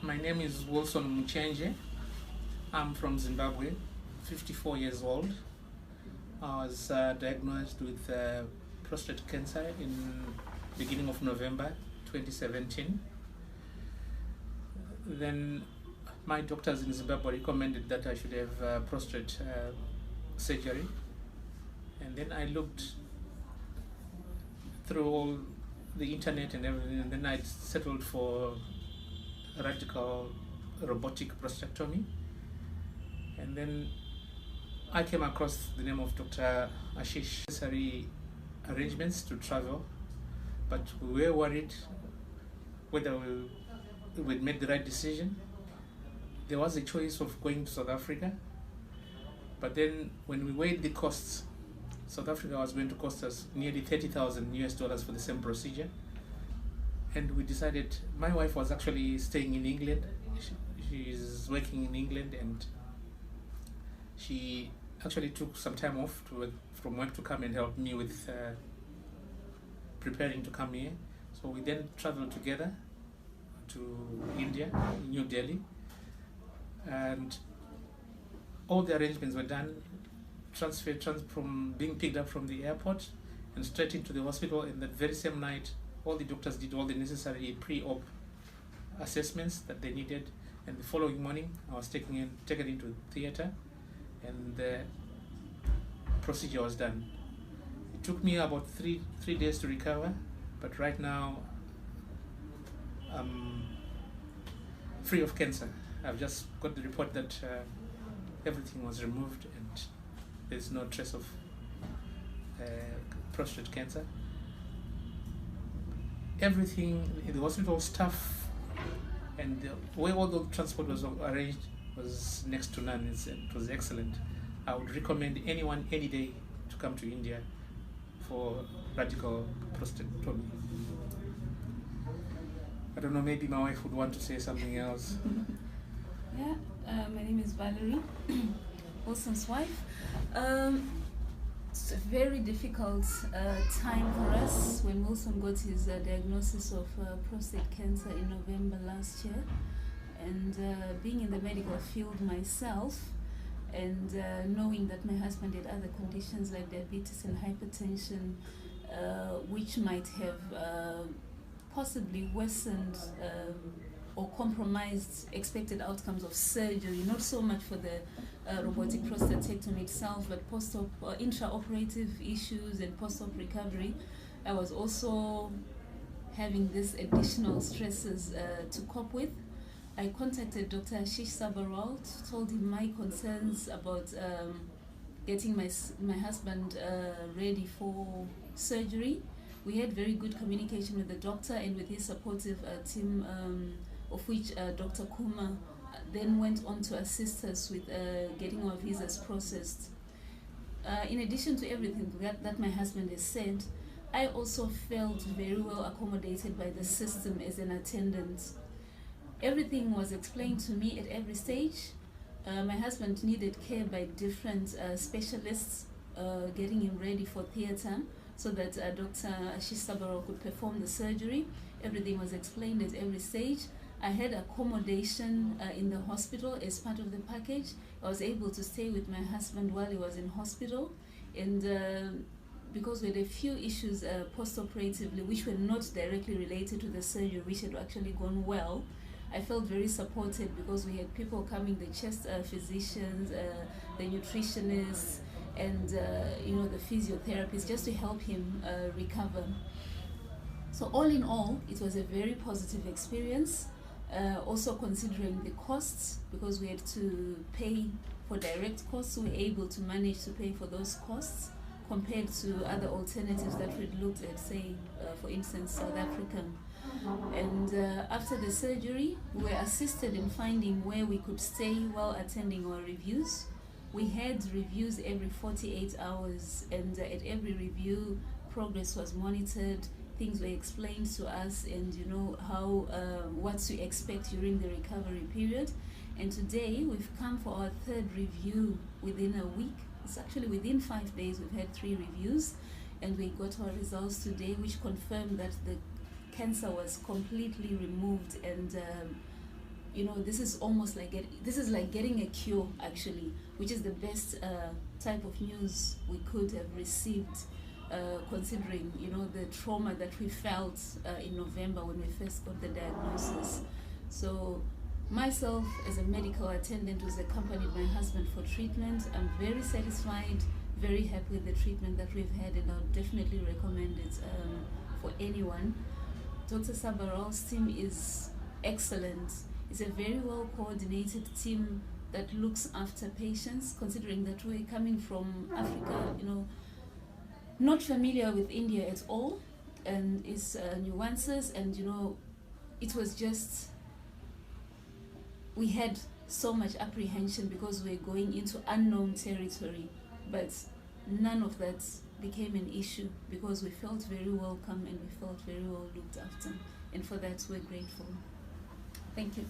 My name is Wilson Muchenje. I'm from Zimbabwe, 54 years old. I was diagnosed with prostate cancer in beginning of November 2017. Then my doctors in Zimbabwe recommended that I should have prostate surgery. And then I looked through all the internet and everything, and then I settled for radical robotic prostatectomy. And then I came across the name of Dr. Ashish. Necessary arrangements to travel, but we were worried whether we'd made the right decision. There was a choice of going to South Africa, but then when we weighed the costs, South Africa was going to cost us nearly $30,000 for the same procedure. And we decided, my wife was actually staying in England. She's working in England, and she actually took some time off from work to come and help me with preparing to come here. So we then traveled together to India, New Delhi, and all the arrangements were done, from being picked up from the airport and straight into the hospital. And that very same night, all the doctors did all the necessary pre-op assessments that they needed, and the following morning I was taken into theater, and the procedure was done. It took me about three days to recover, but right now I'm free of cancer. I've just got the report that everything was removed and there's no trace of prostate cancer. Everything in the hospital staff and the way all the transport was arranged was next to none. It was excellent. I would recommend anyone any day to come to India for radical prostatectomy. I don't know, maybe my wife would want to say something else. Yeah, my name is Valerie, Wilson's wife. It's a very difficult time for us when Wilson got his diagnosis of prostate cancer in November last year. And being in the medical field myself, and knowing that my husband had other conditions like diabetes and hypertension, which might have possibly worsened or compromised expected outcomes of surgery, not so much for the robotic prostatectomy itself, but post-op, intraoperative issues and post-op recovery. I was also having these additional stresses to cope with. I contacted Dr. Ashish Sabharwal, told him my concerns about getting my husband ready for surgery. We had very good communication with the doctor and with his supportive team, of which Dr. Kuma then went on to assist us with getting our visas processed. In addition to everything that my husband has said, I also felt very well accommodated by the system as an attendant. Everything was explained to me at every stage. My husband needed care by different specialists, getting him ready for theatre so that Dr. Ashish Sabharwal could perform the surgery. Everything was explained at every stage. I had accommodation in the hospital as part of the package. I was able to stay with my husband while he was in hospital, and because we had a few issues post-operatively which were not directly related to the surgery, which had actually gone well, I felt very supported because we had people coming, the chest physicians, the nutritionists, and the physiotherapists, just to help him recover. So all in all, it was a very positive experience. Also considering the costs, because we had to pay for direct costs, we were able to manage to pay for those costs compared to other alternatives that we'd looked at, say, for instance, South Africa. And after the surgery, we were assisted in finding where we could stay while attending our reviews. We had reviews every 48 hours, and at every review, progress was monitored, things were explained to us, and how what to expect during the recovery period. And today we've come for our third review within a week. It's actually within 5 days we've had 3 reviews, and we got our results today, which confirmed that the cancer was completely removed, and you know, this is almost like this is like getting a cure, actually, which is the best type of news we could have received, considering, you know, the trauma that we felt in November when we first got the diagnosis. So myself, as a medical attendant who's accompanied my husband for treatment, I'm very satisfied, very happy with the treatment that we've had, and I'll definitely recommend it for anyone. Dr. Sabaral's team is excellent. It's a very well coordinated team that looks after patients, considering that we're coming from Africa, you know, not familiar with India at all, and its nuances, and, you know, it was just, we had so much apprehension because we're going into unknown territory, but none of that became an issue because we felt very welcome and we felt very well looked after, and for that we're grateful. Thank you.